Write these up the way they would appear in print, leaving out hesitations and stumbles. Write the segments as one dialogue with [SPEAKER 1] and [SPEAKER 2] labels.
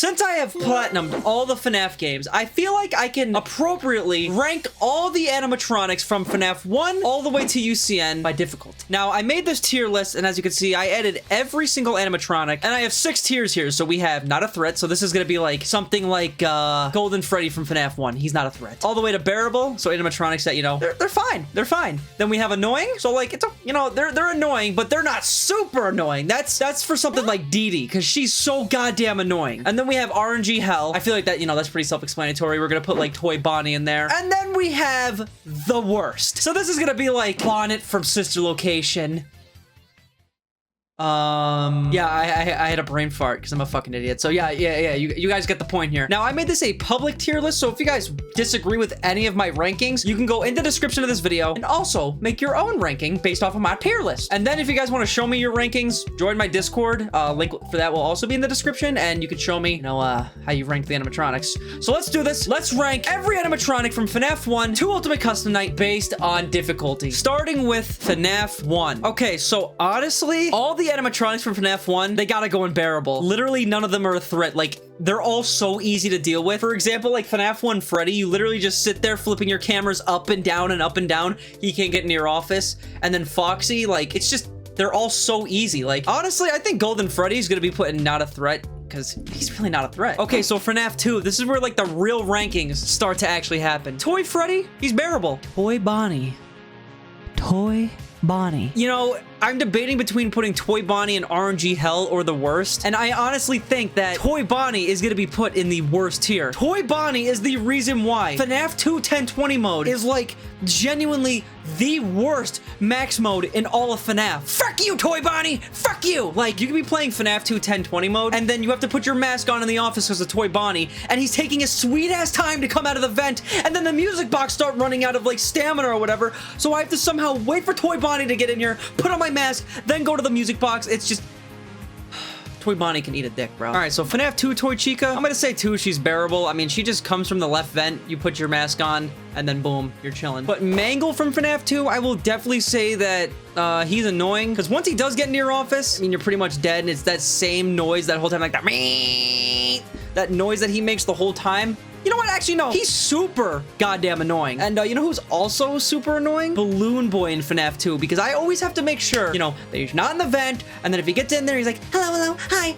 [SPEAKER 1] Since I have platinumed all the FNAF games, I feel like I can appropriately rank all the animatronics from FNAF 1 all the way to UCN by difficulty. Now, I made this tier list, and as you can see, I added every single animatronic, and I have 6 tiers here. So we have not a threat, so this is going to be like something like Golden Freddy from FNAF 1. He's not a threat. All the way to bearable, so animatronics that, you know, they're fine. They're fine. Then we have annoying, so like, it's, you know, they're annoying, but they're not super annoying. That's for something like Dee Dee, because she's so goddamn annoying. And then we have RNG Hell. I feel like that, you know, that's pretty self-explanatory. We're gonna put like Toy Bonnie in there. And then we have the worst. So this is gonna be like Bonnet from Sister Location. Yeah, I had a brain fart because I'm a fucking idiot. So yeah, you guys get the point here. Now, I made this a public tier list, so if you guys disagree with any of my rankings, you can go in the description of this video and also make your own ranking based off of my tier list. And then if you guys want to show me your rankings, join my Discord. Link for that will also be in the description, and you can show me, you know, how you rank the animatronics. So let's do this. Let's rank every animatronic from FNAF 1 to Ultimate Custom Night based on difficulty, starting with FNAF 1. Okay, so honestly, all the animatronics from FNAF 1, they gotta go unbearable. Literally, none of them are a threat. Like, they're all so easy to deal with. For example, like FNAF 1 Freddy, you literally just sit there flipping your cameras up and down and up and down. He can't get in your office. And then Foxy, like, it's just, they're all so easy. Like, honestly, I think Golden Freddy's gonna be put in not a threat, because he's really not a threat. Okay, so FNAF 2, this is where like the real rankings start to actually happen. Toy Freddy, he's bearable. Toy Bonnie. Toy Bonnie. You know, I'm debating between putting Toy Bonnie and RNG Hell or the worst, and I honestly think that Toy Bonnie is gonna be put in the worst tier. Toy Bonnie is the reason why FNAF 2 1020 mode is like genuinely the worst max mode in all of FNAF. Fuck you, Toy Bonnie! Fuck you! Like, you could be playing FNAF 2 1020 mode, and then you have to put your mask on in the office because of Toy Bonnie, and he's taking a sweet-ass time to come out of the vent, and then the music box start running out of, like, stamina or whatever, so I have to somehow wait for Toy Bonnie to get in here, put on my mask, then go to the music box. It's just... Toy Bonnie can eat a dick, bro. All right, so FNAF 2 Toy Chica, I'm gonna say 2, she's bearable. I mean, she just comes from the left vent, you put your mask on, and then boom, you're chilling. But Mangle from FNAF 2, I will definitely say that he's annoying, because once he does get into your office, I mean, you're pretty much dead, and it's that same noise that whole time, like that noise that he makes the whole time. You know what? Actually, no. He's super goddamn annoying. And you know who's also super annoying? Balloon Boy in FNAF 2, because I always have to make sure, you know, that he's not in the vent, and then if he gets in there, he's like, hello, hi,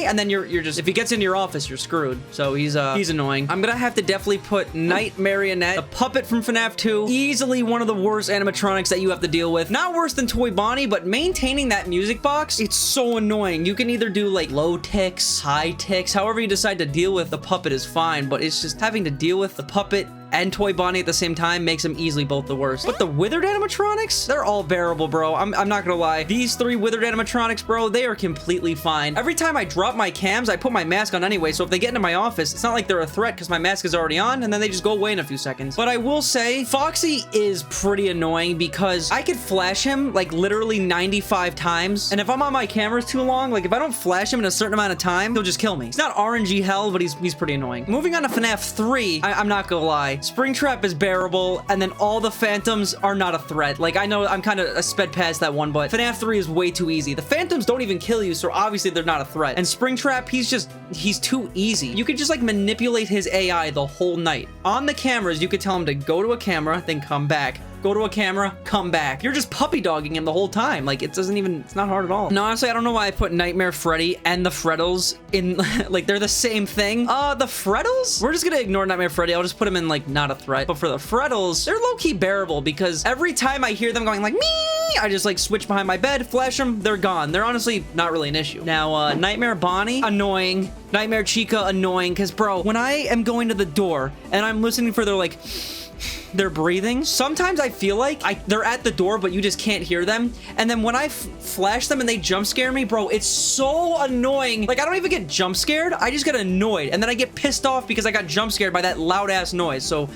[SPEAKER 1] and then you're just, if he gets into your office, you're screwed. So he's annoying. I'm gonna have to definitely put Night Marionette, the puppet from FNAF 2, easily one of the worst animatronics that you have to deal with. Not worse than Toy Bonnie, but maintaining that music box, it's so annoying. You can either do like low ticks, high ticks, however you decide to deal with the puppet is fine, but it's just having to deal with the puppet and Toy Bonnie at the same time makes them easily both the worst. But the withered animatronics, they're all bearable, bro. I'm not gonna lie. These 3 withered animatronics, bro, they are completely fine. Every time I drop my cams, I put my mask on anyway, so if they get into my office, it's not like they're a threat because my mask is already on, and then they just go away in a few seconds. But I will say, Foxy is pretty annoying because I could flash him like literally 95 times, and if I'm on my cameras too long, like if I don't flash him in a certain amount of time, he'll just kill me. He's not RNG Hell, but he's pretty annoying. Moving on to FNAF 3, I'm not gonna lie. Springtrap is bearable, and then all the Phantoms are not a threat. Like, I know I'm kind of sped past that one, but FNAF 3 is way too easy. The Phantoms don't even kill you, so obviously they're not a threat. And Springtrap, he's too easy. You could just, like, manipulate his AI the whole night. On the cameras, you could tell him to go to a camera, then come back. Go to a camera, come back. You're just puppy dogging him the whole time. Like, it's not hard at all. No, honestly, I don't know why I put Nightmare Freddy and the Freddles in, like, they're the same thing. The Freddles? We're just gonna ignore Nightmare Freddy. I'll just put him in, like, not a threat. But for the Freddles, they're low-key bearable because every time I hear them going like, me, I just, like, switch behind my bed, flash them, they're gone. They're honestly not really an issue. Now, Nightmare Bonnie, annoying. Nightmare Chica, annoying. Because, bro, when I am going to the door and I'm listening for their, like, they're breathing, sometimes I feel like they're at the door, but you just can't hear them. And then when I flash them and they jump scare me, bro, it's so annoying. Like, I don't even get jump scared. I just get annoyed. And then I get pissed off because I got jump scared by that loud ass noise. So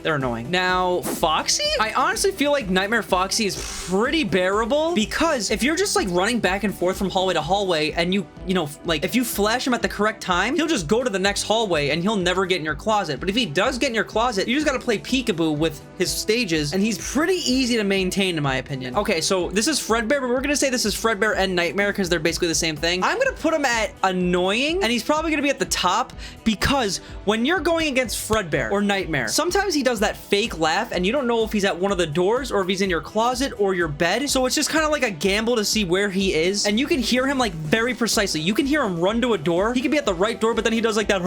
[SPEAKER 1] they're annoying. Now, Foxy? I honestly feel like Nightmare Foxy is pretty bearable because if you're just like running back and forth from hallway to hallway and you know, like if you flash him at the correct time, he'll just go to the next hallway and he'll never get in your closet. But if he does get in your closet, you just gotta play peekaboo with his stages and he's pretty easy to maintain in my opinion. Okay, so this is Fredbear, but we're gonna say this is Fredbear and Nightmare because they're basically the same thing. I'm gonna put him at annoying and he's probably gonna be at the top because when you're going against Fredbear or Nightmare, sometimes he does that fake laugh and you don't know if he's at one of the doors or if he's in your closet or your bed. So it's just kind of like a gamble to see where he is. And you can hear him like very precisely. You can hear him run to a door. He could be at the right door, but then he does like that.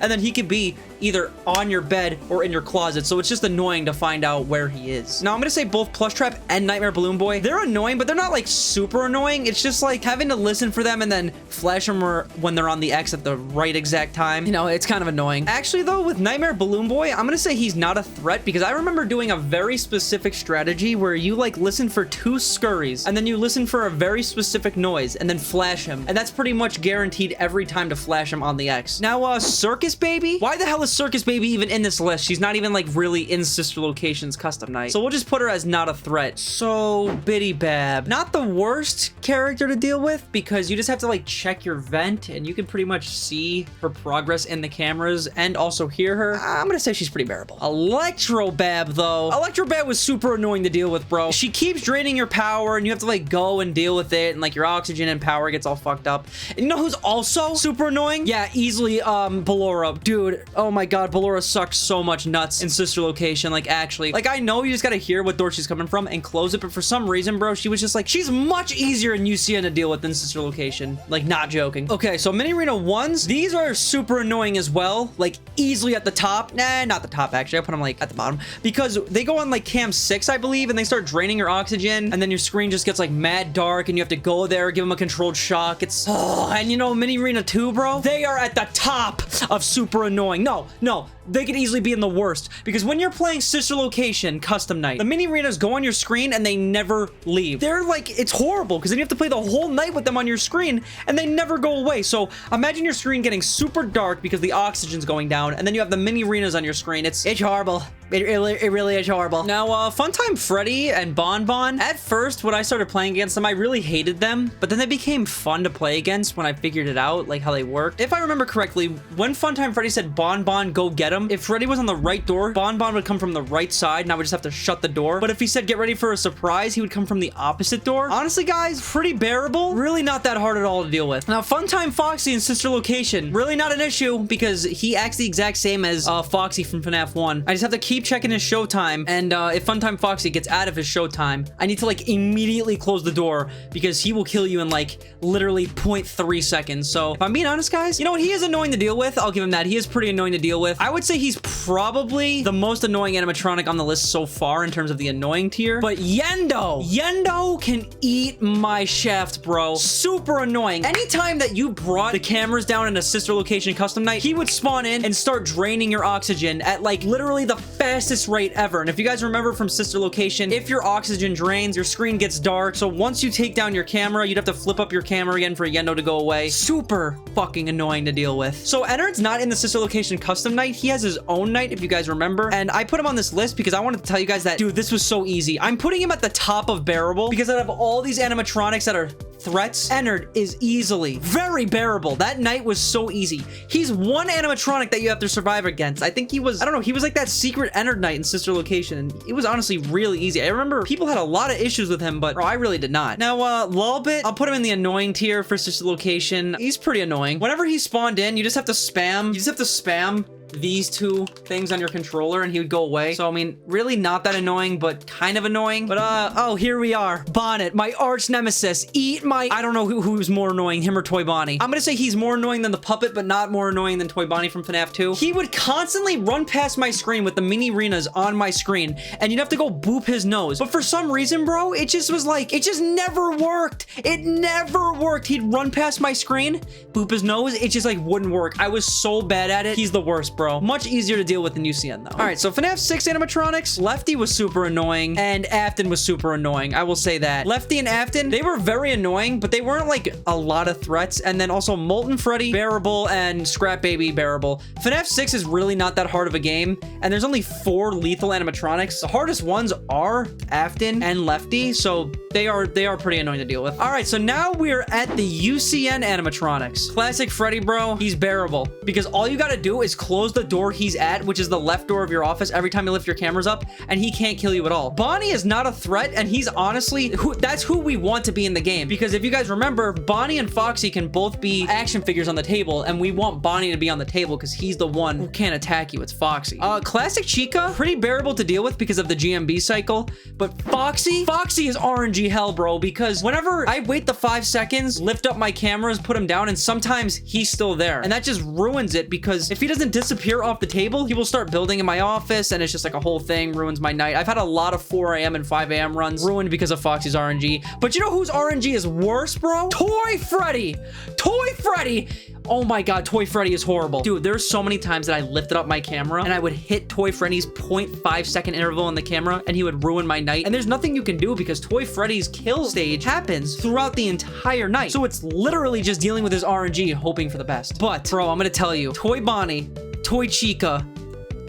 [SPEAKER 1] And then he could be either on your bed or in your closet. So it's just annoying to find out where he is. Now I'm going to say both Plush Trap and Nightmare Balloon Boy. They're annoying, but they're not like super annoying. It's just like having to listen for them and then flash them when they're on the X at the right exact time. You know, it's kind of annoying. Actually though, with Nightmare Balloon Boy, I'm going to say he's not a threat because I remember doing a very specific strategy where you like listen for 2 scurries and then you listen for a very specific noise and then flash him. And that's pretty much guaranteed every time to flash him on the X. Now, Circus Baby? Why the hell is Circus Baby even in this list? She's not even like really in Sister Location's custom night. So we'll just put her as not a threat. So Biddy Bab, not the worst character to deal with because you just have to like check your vent and you can pretty much see her progress in the cameras and also hear her. I'm gonna say she's pretty bearable. Electro Bab though. Electro Bab was super annoying to deal with, bro. She keeps draining your power and you have to like go and deal with it and like your oxygen and power gets all fucked up. And you know who's also super annoying? Yeah, easily Ballora. Dude, oh my god, Ballora sucks so much nuts in Sister Location. Like actually, like I know you just gotta hear what door she's coming from and close it, but for some reason, bro, she was just like, she's much easier in UCN to deal with than Sister Location. Like not joking. Okay, so Mini Arena 1s, these are super annoying as well. Like easily at the top. Nah, not the top actually. I put them like at the bottom because they go on like cam 6, I believe, and they start draining your oxygen and then your screen just gets like mad dark and you have to go there, give them a controlled shock. It's, oh, and you know, Mini Arena 2, bro, they are at the top of super annoying. No, they could easily be in the worst because when you're playing Sister Location custom night, the mini arenas go on your screen and they never leave. They're like, it's horrible because then you have to play the whole night with them on your screen and they never go away. So imagine your screen getting super dark because the oxygen's going down and then you have the mini arenas on your screen. It's horrible. It really is horrible. Now, Funtime Freddy and Bon Bon, at first, when I started playing against them, I really hated them, but then they became fun to play against when I figured it out, like how they worked. If I remember correctly, when Funtime Freddy said, Bon Bon, go get him, if Freddy was on the right door, Bon Bon would come from the right side, and I would just have to shut the door. But if he said, get ready for a surprise, he would come from the opposite door. Honestly, guys, pretty bearable. Really not that hard at all to deal with. Now, Funtime Foxy in Sister Location, really not an issue because he acts the exact same as Foxy from FNAF 1. I just have to keep checking his showtime, and if Funtime Foxy gets out of his showtime, I need to like immediately close the door because he will kill you in like literally 0.3 seconds. So if I'm being honest, guys, you know what? He is annoying to deal with. I'll give him that. He is pretty annoying to deal with. I would say he's probably the most annoying animatronic on the list so far in terms of the annoying tier. But Yendo can eat my shaft, bro. Super annoying. Anytime that you brought the cameras down in a Sister Location custom night, he would spawn in and start draining your oxygen at like literally the fastest rate ever. And if you guys remember from Sister Location, if your oxygen drains, your screen gets dark. So once you take down your camera, you'd have to flip up your camera again for Yendo to go away. Super fucking annoying to deal with. So Ennard's not in the Sister Location custom night. He has his own night, if you guys remember. And I put him on this list because I wanted to tell you guys that, dude, this was so easy. I'm putting him at the top of bearable because out of all these animatronics that are threats, Ennard is easily very bearable. That night was so easy. He's one animatronic that you have to survive against. I think he was, I don't know, he was like that secret Ennard night in Sister Location, and it was honestly really easy. I remember people had a lot of issues with him, but bro, I really did not. Now, Lolbit, I'll put him in the annoying tier for Sister Location. He's pretty annoying. Whenever he spawned in, you just have to spam these two things on your controller and he would go away. So I mean, really not that annoying, but kind of annoying. But oh, here we are. Bonnet, my arch nemesis. Eat my, I don't know who's more annoying, him or Toy Bonnie. I'm gonna say he's more annoying than the puppet, but not more annoying than Toy Bonnie from FNAF 2. He would constantly run past my screen with the mini arenas on my screen, and you'd have to go boop his nose. But for some reason, bro, it just was like, it just never worked. It never worked. He'd run past my screen, boop his nose. It just like wouldn't work. I was so bad at it. He's the worst, bro. Much easier to deal with than UCN, though. All right, so FNAF 6 animatronics, Lefty was super annoying, and Afton was super annoying. I will say that. Lefty and Afton, they were very annoying, but they weren't like a lot of threats. And then also Molten Freddy, bearable, and Scrap Baby, bearable. FNAF 6 is really not that hard of a game, and there's only 4 lethal animatronics. The hardest ones are Afton and Lefty, so they are pretty annoying to deal with. All right, so now we're at the UCN animatronics. Classic Freddy, bro, he's bearable because all you gotta do is close the door he's at, which is the left door of your office, every time you lift your cameras up, and he can't kill you at all. Bonnie is not a threat, and he's honestly that's who we want to be in the game, because if you guys remember, Bonnie and Foxy can both be action figures on the table, and we want Bonnie to be on the table because he's the one who can't attack you. It's Foxy. Classic Chica, pretty bearable to deal with because of the GMB cycle, but Foxy is RNG hell, bro, because whenever I wait the 5 seconds, lift up my cameras, put him down, and sometimes he's still there, and that just ruins it, because if he doesn't disappear off the table, he will start building in my office, and it's just like a whole thing, ruins my night. I've had a lot of 4 a.m. and 5 a.m. runs ruined because of Foxy's RNG. But you know whose RNG is worse, bro? Toy Freddy! Toy Freddy! Oh my god, Toy Freddy is horrible. Dude, there's so many times that I lifted up my camera and I would hit Toy Freddy's 0.5 second interval on the camera and he would ruin my night. And there's nothing you can do because Toy Freddy's kill stage happens throughout the entire night. So it's literally just dealing with his RNG, hoping for the best. But, bro, I'm gonna tell you, Toy Bonnie, Toy Chica,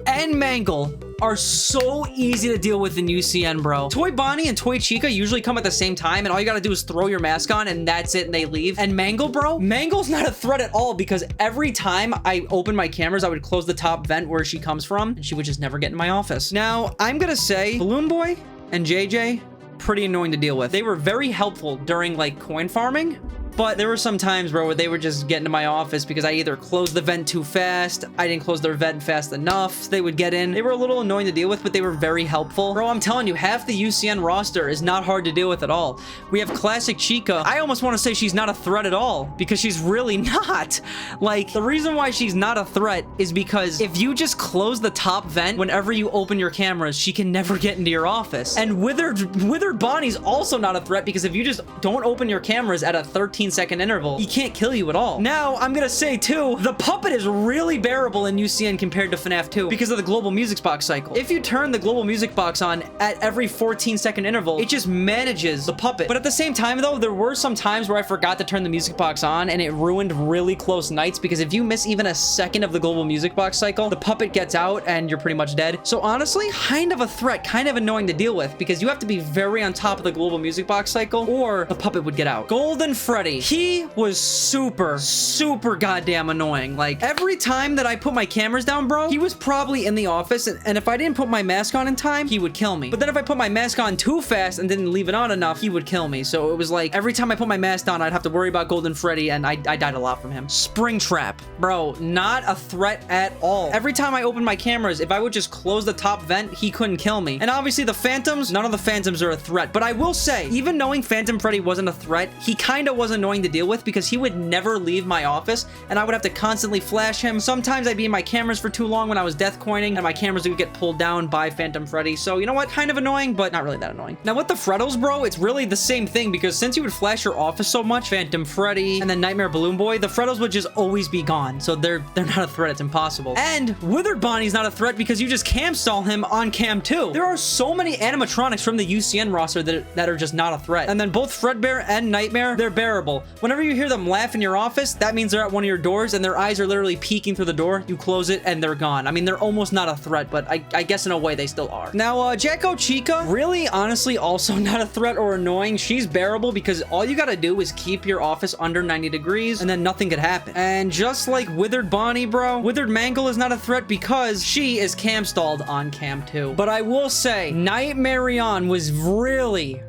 [SPEAKER 1] and Mangle are so easy to deal with in UCN, bro. Toy Bonnie and Toy Chica usually come at the same time, and all you gotta do is throw your mask on, and that's it, and they leave. And Mangle, bro, Mangle's not a threat at all, because every time I open my cameras, I would close the top vent where she comes from, and she would just never get in my office. Now, I'm gonna say Balloon Boy and JJ, pretty annoying to deal with. They were very helpful during, like, coin farming, but there were some times, bro, where they would just get into my office because I either closed the vent too fast, I didn't close their vent fast enough, so they would get in. They were a little annoying to deal with, but they were very helpful. Bro, I'm telling you, half the UCN roster is not hard to deal with at all. We have Classic Chica. I almost want to say she's not a threat at all, because she's really not. Like, the reason why she's not a threat is because if you just close the top vent whenever you open your cameras, she can never get into your office. And Withered Bonnie's also not a threat, because if you just don't open your cameras at a 13-second interval, he can't kill you at all. Now, I'm gonna say, too, the puppet is really bearable in UCN compared to FNAF 2 because of the global music box cycle. If you turn the global music box on at every 14-second interval, it just manages the puppet. But at the same time, though, there were some times where I forgot to turn the music box on, and it ruined really close nights, because if you miss even a second of the global music box cycle, the puppet gets out and you're pretty much dead. So honestly, kind of a threat, kind of annoying to deal with, because you have to be very on top of the global music box cycle, or the puppet would get out. Golden Freddy. He was super goddamn annoying. Like, every time that I put my cameras down, bro, he was probably in the office, and if I didn't put my mask on in time, he would kill me. But then if I put my mask on too fast and didn't leave it on enough, he would kill me. So it was like, every time I put my mask on, I'd have to worry about Golden Freddy, and I died a lot from him. Springtrap. Bro, not a threat at all. Every time I opened my cameras, if I would just close the top vent, he couldn't kill me. And obviously the Phantoms, none of the Phantoms are a threat. But I will say, even knowing Phantom Freddy wasn't a threat, he kind of was annoying to deal with, because he would never leave my office, and I would have to constantly flash him. Sometimes I'd be in my cameras for too long when I was death coining, and my cameras would get pulled down by Phantom Freddy. So, you know what? Kind of annoying, but not really that annoying. Now, with the Freddles, bro, it's really the same thing, because since you would flash your office so much, Phantom Freddy, and then Nightmare Balloon Boy, the Freddles would just always be gone. So they're not a threat. It's impossible. And Withered Bonnie's not a threat because you just cam stall him on cam 2. There are so many animatronics from the UCN roster that are just not a threat. And then both Fredbear and Nightmare, they're bearable. Whenever you hear them laugh in your office, that means they're at one of your doors and their eyes are literally peeking through the door. You close it and they're gone. I mean, they're almost not a threat, but I guess in a way they still are. Now, Jacko Chica, really, honestly, also not a threat or annoying. She's bearable because all you gotta do is keep your office under 90 degrees and then nothing could happen. And just like Withered Bonnie, bro, Withered Mangle is not a threat because she is cam stalled on cam 2. But I will say, Nightmarion was really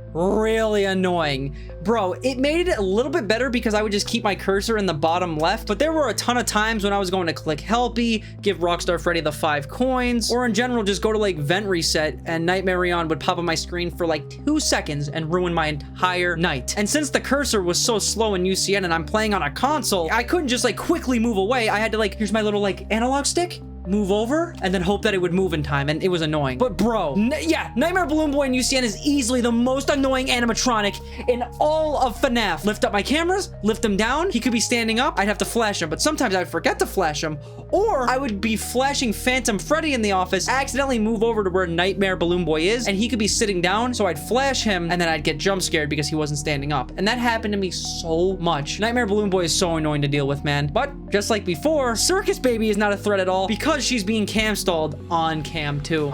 [SPEAKER 1] annoying. Bro, it made it a little bit better because I would just keep my cursor in the bottom left, but there were a ton of times when I was going to click Helpy, give Rockstar Freddy the 5 coins, or in general just go to like vent reset and Nightmarion would pop on my screen for like 2 seconds and ruin my entire night. And since the cursor was so slow in UCN and I'm playing on a console, I couldn't just like quickly move away. I had to like, here's my little like analog stick. move over and then hope that it would move in time, and it was annoying. But bro, yeah, Nightmare Balloon Boy in UCN is easily the most annoying animatronic in all of FNAF. Lift up my cameras, lift him down. He could be standing up. I'd have to flash him, but sometimes I'd forget to flash him, or I would be flashing Phantom Freddy in the office, accidentally move over to where Nightmare Balloon Boy is, and he could be sitting down, so I'd flash him, and then I'd get jump scared because he wasn't standing up. And that happened to me so much. Nightmare Balloon Boy is so annoying to deal with, man. But just like before, Circus Baby is not a threat at all because she's being cam stalled on cam too.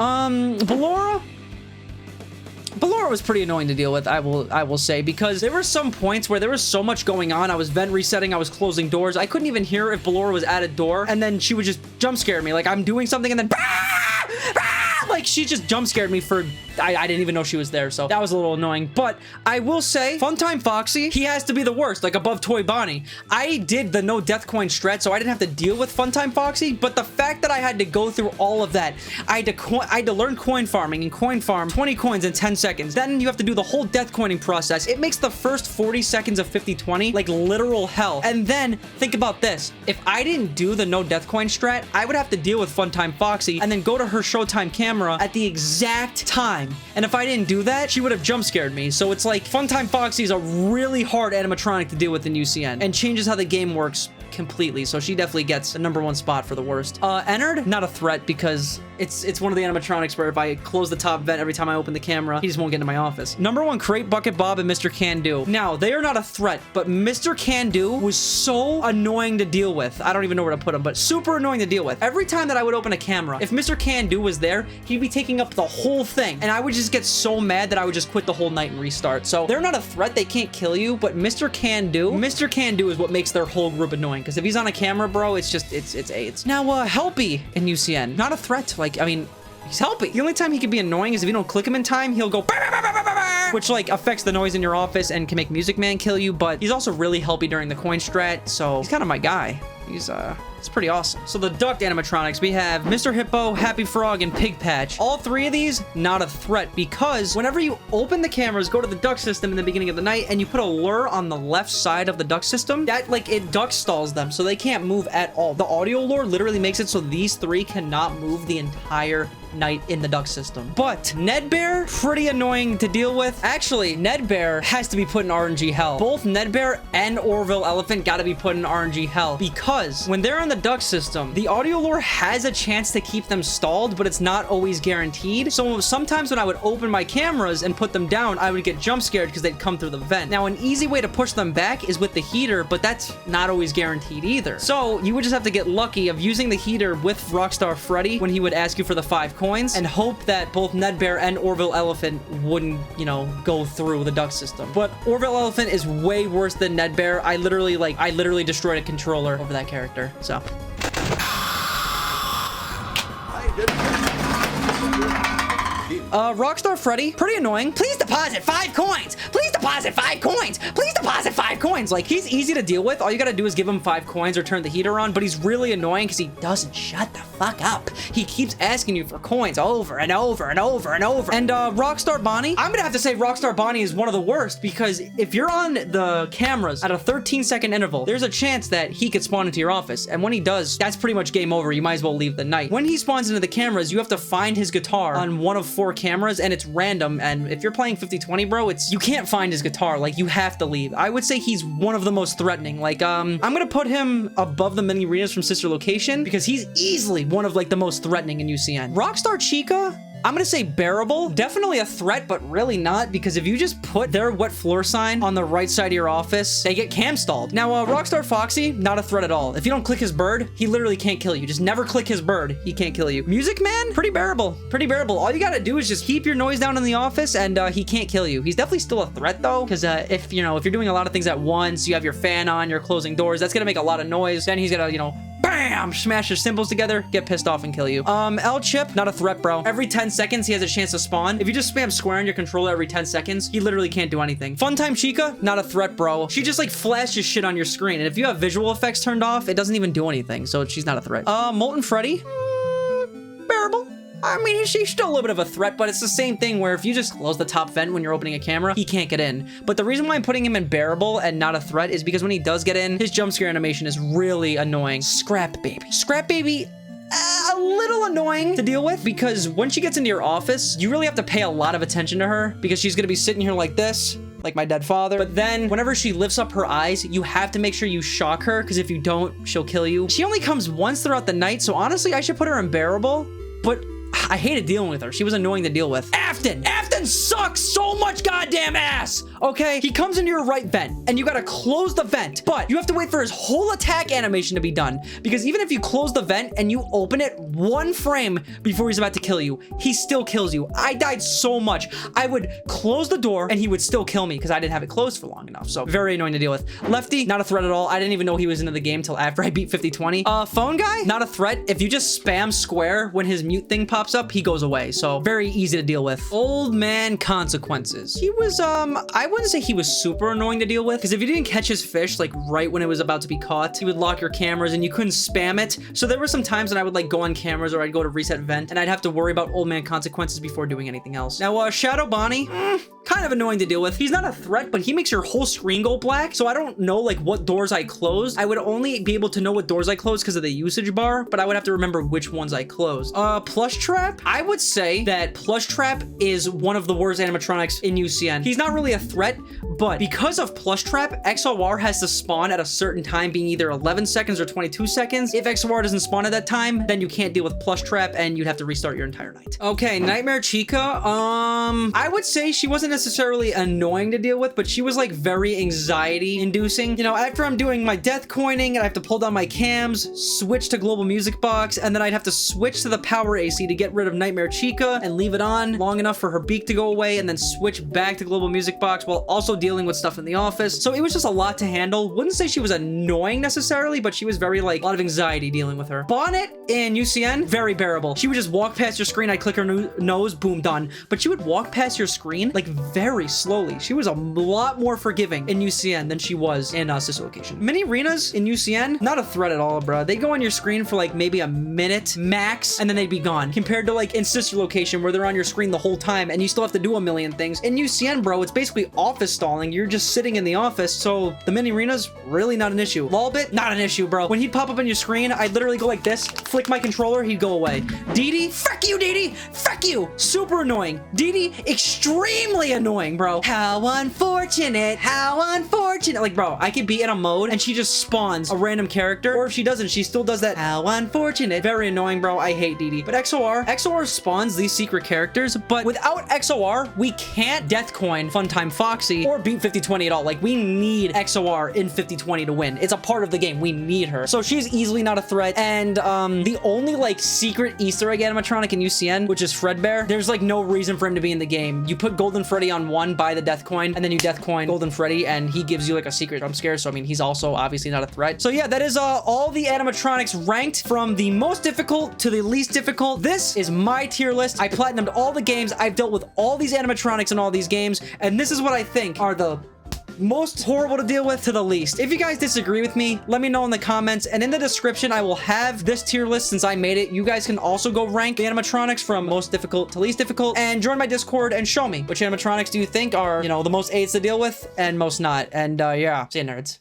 [SPEAKER 1] Ballora was pretty annoying to deal with, I will say, because there were some points where there was so much going on. I was vent resetting, I was closing doors. I couldn't even hear if Ballora was at a door, and then she would just jump scare me. Like, I'm doing something and then like, she just jump scared me for I didn't even know she was there, so that was a little annoying. But I will say, Funtime Foxy, he has to be the worst, like above Toy Bonnie. I did the no death coin strat, so I didn't have to deal with Funtime Foxy, but the fact that I had to go through all of that, I had to learn coin farming and coin farm 20 coins in 10 seconds. Then you have to do the whole death coining process. It makes the first 40 seconds of 50-20 like literal hell. And then think about this. If I didn't do the no death coin strat, I would have to deal with Funtime Foxy and then go to her Showtime camera at the exact time. And if I didn't do that, she would have jump scared me. So it's like Funtime Foxy is a really hard animatronic to deal with in UCN and changes how the game works completely. So she definitely gets the #1 spot for the worst. Ennard, not a threat because it's one of the animatronics where if I close the top vent every time I open the camera, he just won't get into my office. #1 Crate, Bucket Bob, and Mr. Can Do. Now, they are not a threat, but Mr. Can Do was so annoying to deal with. I don't even know where to put him, but super annoying to deal with. Every time that I would open a camera, if Mr. Can Do was there, he'd be taking up the whole thing, and I would just get so mad that I would just quit the whole night and restart. So they're not a threat, they can't kill you, but Mr. Can Do is what makes their whole group annoying, because if he's on a camera, bro, it's just, it's AIDS. Now, Helpy in UCN, not a threat. Like, I mean, he's Helpy. The only time he can be annoying is if you don't click him in time, he'll go which like affects the noise in your office and can make Music Man kill you, but he's also really Helpy during the coin strat, so he's kind of my guy. It's pretty awesome. So the duck animatronics, we have Mr. Hippo, Happy Frog, and Pig Patch. All three of these, not a threat, because whenever you open the cameras, go to the duck system in the beginning of the night, and you put a lure on the left side of the duck system, that, like, it duck stalls them, so they can't move at all. The audio lure literally makes it so these three cannot move the entire night in the duck system. But Ned Bear, pretty annoying to deal with. Actually, Ned Bear has to be put in RNG hell. Both Ned Bear and Orville Elephant gotta be put in RNG hell, because when they're in the duck system, the audio lure has a chance to keep them stalled, but it's not always guaranteed. So sometimes when I would open my cameras and put them down, I would get jump scared because they'd come through the vent. Now, an easy way to push them back is with the heater, but that's not always guaranteed either. So you would just have to get lucky of using the heater with Rockstar Freddy when he would ask you for the 5 coins, and hope that both Ned Bear and Orville Elephant wouldn't, you know, go through the duck system. But Orville Elephant is way worse than Ned Bear. I literally destroyed a controller over that character, so. Rockstar Freddy, pretty annoying. Please deposit 5 coins. Please deposit 5 coins. Please deposit 5 coins. Like, he's easy to deal with. All you gotta do is give him 5 coins or turn the heater on, but he's really annoying because he doesn't shut the fuck up. He keeps asking you for coins over and over and over and over. And Rockstar Bonnie, I'm gonna have to say Rockstar Bonnie is one of the worst, because if you're on the cameras at a 13-second interval, there's a chance that he could spawn into your office. And when he does, that's pretty much game over. You might as well leave the night. When he spawns into the cameras, you have to find his guitar on one of 4 cameras, and it's random. And if you're playing 50-20, bro, you can't find his guitar. Like, you have to leave. I would say he's one of the most threatening. Like, I'm gonna put him above the mini arenas from Sister Location, because he's easily one of like the most threatening in UCN. Rockstar Chica, I'm gonna say bearable. Definitely a threat, but really not, because if you just put their wet floor sign on the right side of your office, they get cam stalled. Now, Rockstar Foxy, not a threat at all. If you don't click his bird, he literally can't kill you. Just never click his bird. He can't kill you. Music Man, pretty bearable. Pretty bearable. All you gotta do is just keep your noise down in the office, and he can't kill you. He's definitely still a threat, though, because if you're doing a lot of things at once, you have your fan on, you're closing doors, that's gonna make a lot of noise. Then he's gonna, bam, smash your cymbals together, get pissed off and kill you. L-Chip, not a threat, bro. Every 10 seconds, he has a chance to spawn. If you just spam square on your controller every 10 seconds, he literally can't do anything. Funtime Chica, not a threat, bro. She just like flashes shit on your screen, and if you have visual effects turned off, it doesn't even do anything, so she's not a threat. Molten Freddy, bearable. I mean, she's still a little bit of a threat, but it's the same thing where if you just close the top vent when you're opening a camera, he can't get in. But the reason why I'm putting him in bearable and not a threat is because when he does get in, his jump scare animation is really annoying. Scrap Baby. Scrap Baby, a little annoying to deal with because when she gets into your office, you really have to pay a lot of attention to her because she's gonna be sitting here like this, like my dead father. But then whenever she lifts up her eyes, you have to make sure you shock her because if you don't, she'll kill you. She only comes once throughout the night, so honestly, I should put her in bearable, but I hated dealing with her. She was annoying to deal with. Afton sucks so much goddamn ass, okay? He comes into your right vent, and you gotta close the vent, but you have to wait for his whole attack animation to be done, because even if you close the vent and you open it 1 frame before he's about to kill you, he still kills you. I died so much. I would close the door, and he would still kill me, because I didn't have it closed for long enough, so very annoying to deal with. Lefty, not a threat at all. I didn't even know he was into the game till after I beat 50-20. Phone guy, not a threat. If you just spam square when his mute thing pops up, he goes away, so very easy to deal with. Old man consequences. He was, I wouldn't say he was super annoying to deal with, because if you didn't catch his fish, like, right when it was about to be caught, he would lock your cameras and you couldn't spam it. So there were some times when I would, like, go on cameras or I'd go to reset vent, and I'd have to worry about old man consequences before doing anything else. Now, Shadow Bonnie, kind of annoying to deal with. He's not a threat, but he makes your whole screen go black, so I don't know, like, what doors I closed. I would only be able to know what doors I closed because of the usage bar, but I would have to remember which ones I closed. Plush Trap? I would say that Plush Trap is one of the worst animatronics in UCN. He's not really a threat, but because of Plush Trap, XOR has to spawn at a certain time, being either 11 seconds or 22 seconds. If XOR doesn't spawn at that time, then you can't deal with Plush Trap and you'd have to restart your entire night. Okay, Nightmare Chica. I would say she wasn't necessarily annoying to deal with, but she was like very anxiety inducing. You know, after I'm doing my death coining and I have to pull down my cams, switch to global music box, and then I'd have to switch to the power AC to get rid of Nightmare Chica and leave it on long enough for her beak to go away and then switch back to global music box while also dealing with stuff in the office. So it was just a lot to handle. Wouldn't say she was annoying necessarily, but she was very like a lot of anxiety dealing with her. Bonnet in UCN, very bearable. She would just walk past your screen, I'd click her nose, boom, done. But she would walk past your screen like very slowly. She was a lot more forgiving in UCN than she was in Sister Location. Mini Arenas in UCN, not a threat at all, bro. They go on your screen for like maybe a minute max, and then they'd be gone. Compared to like in Sister Location where they're on your screen the whole time and you still have to do a million things. In UCN, bro, it's basically office stalling. You're just sitting in the office, so the mini arenas, really not an issue. Lolbit, not an issue, bro. When he'd pop up on your screen, I'd literally go like this, flick my controller, he'd go away. Didi, fuck you, Didi! Fuck you! Super annoying. Didi, extremely annoying, bro. How unfortunate, how unfortunate. Like, bro, I could be in a mode and she just spawns a random character, or if she doesn't, she still does that. How unfortunate. Very annoying, bro. I hate Didi. But XOR spawns these secret characters, but without XOR, we can't Deathcoin Funtime Foxy or beat 50-20 at all. Like, we need XOR in 50-20 to win. It's a part of the game. We need her. So she's easily not a threat. And the only like secret Easter egg animatronic in UCN, which is Fredbear, there's like no reason for him to be in the game. You put Golden Freddy on one, buy the death coin, and then you death coin Golden Freddy, and he gives you like a secret jump scare. So I mean, he's also obviously not a threat. So yeah, that is all the animatronics ranked from the most difficult to the least difficult. This is my tier list. I platinumed all the games. I've dealt with all these animatronics in all these games, and this is what I think are the most horrible to deal with to the least. If you guys disagree with me, let me know in the comments, and in the description I will have this tier list since I made it. You guys can also go rank the animatronics from most difficult to least difficult, and join my Discord and show me which animatronics do you think are, you know, the most AIDS to deal with and most not. And yeah, see you, nerds.